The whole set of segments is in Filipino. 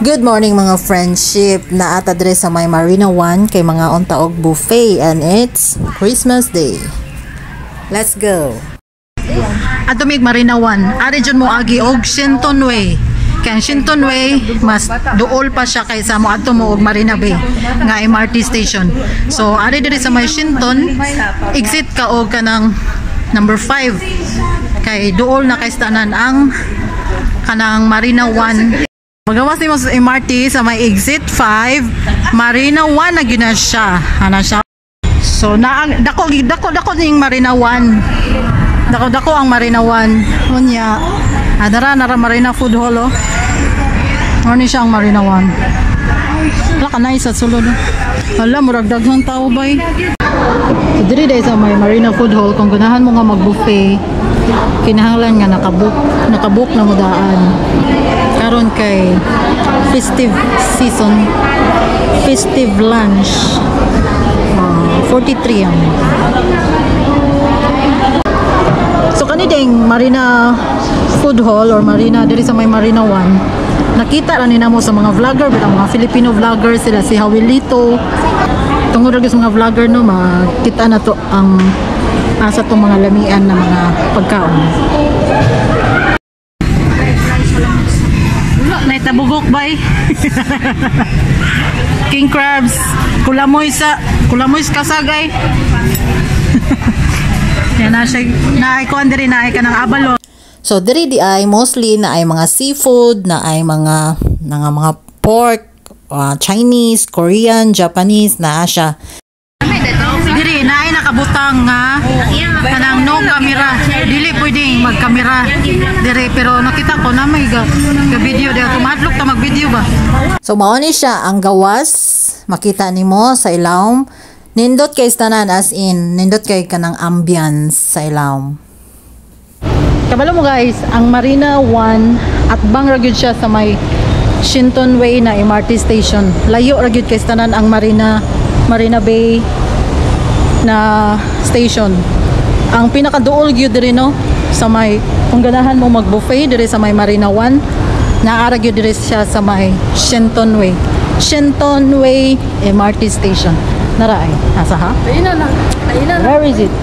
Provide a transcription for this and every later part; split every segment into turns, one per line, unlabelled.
Good morning mga friendship. Naata dire sa may Marina 1 kay mga untaog buffet and it's Christmas Day. Let's go. Ato mig Marina 1. Ari jud mo agi og Shenton Way. Kay Shenton Way mas duol pa siya kaysa mo adto mo og Marina Bay nga MRT station. So ari diri sa may Shenton, exit ka og kanang number 5. Kay duol na kay stanan ang kanang Marina 1. Magawas ni mo sa MRT sa may exit 5, Marina 1 na gina siya. Ana siya. So na dako ning Marina 1. Dako ang Marina 1. Unya. Adara nara Marina Food Hall oh. Ano siya ang Marina 1. Wala ka na isa sulod. Hala, murag daghang tao bay. So diri day sa may Marina Food Hall kung ganahan mo nga mag-buffet, kinahanglan nga nakabook na mo daan. Karon kay festive season, festive lunch. 43 ang. So kani ding Marina Food Hall or Marina diri sa may Marina 1. Nakita ra nina mo sa mga vlogger, bilang mga Filipino vloggers sila si Hawilito. Tungod ra sa mga vlogger no, makita na to ang asa tong mga lamian na mga pagkaon. Tabugok bay. King crabs, kulamoys kasagay. Yan na siya, naay ko andiri naay ka ng abalo. So diri di ay mostly na ay mga seafood, na ay mga pork, Chinese, Korean, Japanese na siya. Diri na ay nakabutang nga kanang no camera, dili pwedeng mag-camera diri, pero nakita ko na may video dito, tumadlok ta mag-video ba. So mao ni siya ang gawas, makita nimo sa ilawom. Nindot kay tanan, as in nindot kay kanang ambience sa ilawom. Kabalo mo guys, ang Marina 1 at bang ra gyud siya sa may Shenton Way na MRT station. Layo ra gyud kay tanan ang Marina Bay na station. Ang pinakaduol gyud diri no sa may kung ganahan mo mag-buffet diri sa may Marina 1, naara gyud diri siya sa may Shenton Way MRT station. Nara ay nasa ha? Where is it?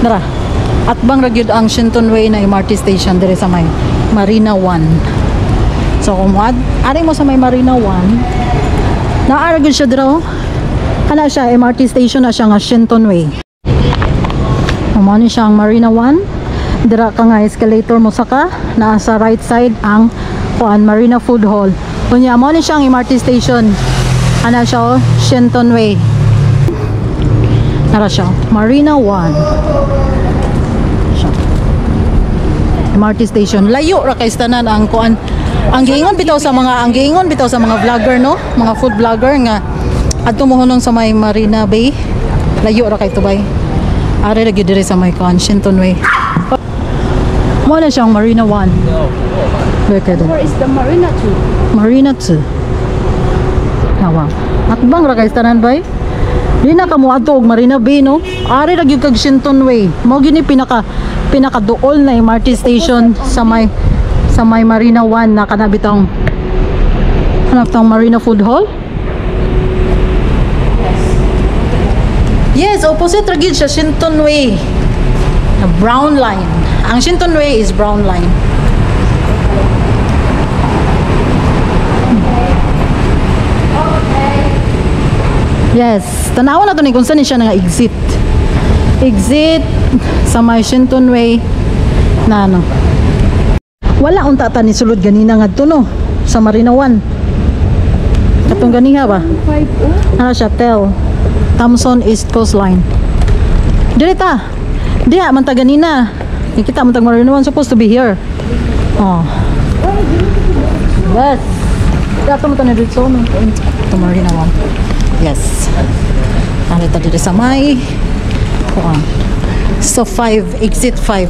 Nara. At bang ra gyud ang Shenton Way na MRT station diri sa may Marina 1. So kung ari mo sa may Marina 1, naara gyud siya dira. Ana siya MRT station na siya nga Shenton Way. Mao siya ang Marina 1. Dira ka nga escalator mo saka na sa right side ang Marina Food Hall. Kunya mao ni siya ang MRT station. Ana siya Shenton Way. Nara siya Marina 1. Siya. MRT station. Layo ra kay tanan ang ang giingon bitaw sa mga vlogger no, mga food vlogger nga adto mo hunong sa may Marina Bay. Layo ra kay tubay. Ari ra gyud diri sa may Shenton Way. Mo na siyang Marina 1. Look at it.
Where is the Marina 2?
Marina 2. Nawa. At bang ra kay tanan bay? Di na kamo adto og Marina Bay no. Ari ra gyud kag Shenton Way. Mao gini pinakaduol na MRT station sa may Marina 1 na kanabitang Marina Food Hall. Yes, opposite ra gyud siya Shenton Way. Na brown line. Ang Shenton Way is brown line. Yes, tanawa na to ni kung saan siya nga exit. Exit sa may Shenton Way na ano. Wala unta ta ni sulod ganina ngadto no sa Marina 1. Katong ganiha ba? Ano siya tel? Thompson East Coast Line. Direta. Diha man ta ganina. Kita man tag Marina 1 supposed to be here. Oh. Yes. Dato mo ta na dito no. To Marina 1. Yes. Ano ta dito sa may So 5, exit 5.